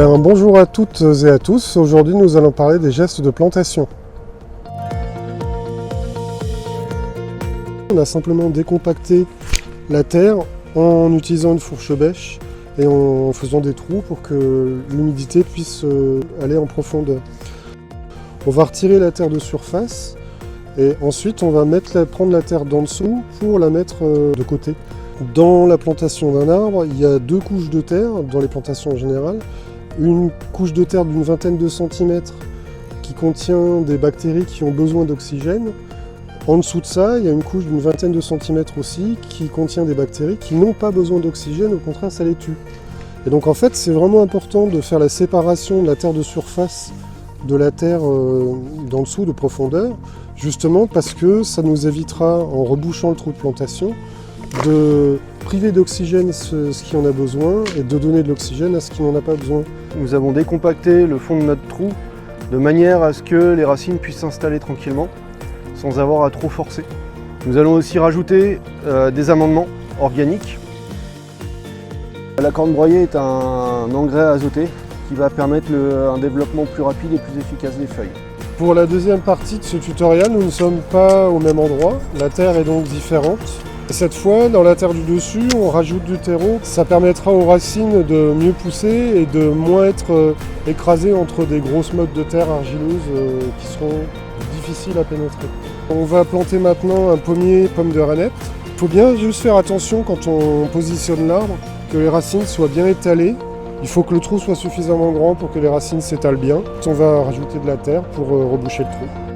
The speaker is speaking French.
Bonjour à toutes et à tous. Aujourd'hui, nous allons parler des gestes de plantation. On a simplement décompacté la terre en utilisant une fourche bêche et en faisant des trous pour que l'humidité puisse aller en profondeur. On va retirer la terre de surface et ensuite on va prendre la terre d'en dessous pour la mettre de côté. Dans la plantation d'un arbre, il y a deux couches de terre, dans les plantations en général. Une couche de terre d'une vingtaine de centimètres qui contient des bactéries qui ont besoin d'oxygène. En dessous de ça, il y a une couche d'une vingtaine de centimètres aussi qui contient des bactéries qui n'ont pas besoin d'oxygène, au contraire ça les tue. Et donc en fait c'est vraiment important de faire la séparation de la terre de surface de la terre d'en dessous de profondeur, justement parce que ça nous évitera, en rebouchant le trou de plantation, de priver d'oxygène ce qui en a besoin et de donner de l'oxygène à ce qui n'en a pas besoin. Nous avons décompacté le fond de notre trou de manière à ce que les racines puissent s'installer tranquillement sans avoir à trop forcer. Nous allons aussi rajouter des amendements organiques. La corne broyée est un engrais azoté qui va permettre un développement plus rapide et plus efficace des feuilles. Pour la deuxième partie de ce tutoriel, nous ne sommes pas au même endroit. La terre est donc différente. Et cette fois, dans la terre du dessus, on rajoute du terreau. Ça permettra aux racines de mieux pousser et de moins être écrasées entre des grosses mottes de terre argileuses qui seront difficiles à pénétrer. On va planter maintenant un pommier pomme de rânette. Il faut bien juste faire attention quand on positionne l'arbre, que les racines soient bien étalées. Il faut que le trou soit suffisamment grand pour que les racines s'étalent bien. On va rajouter de la terre pour reboucher le trou.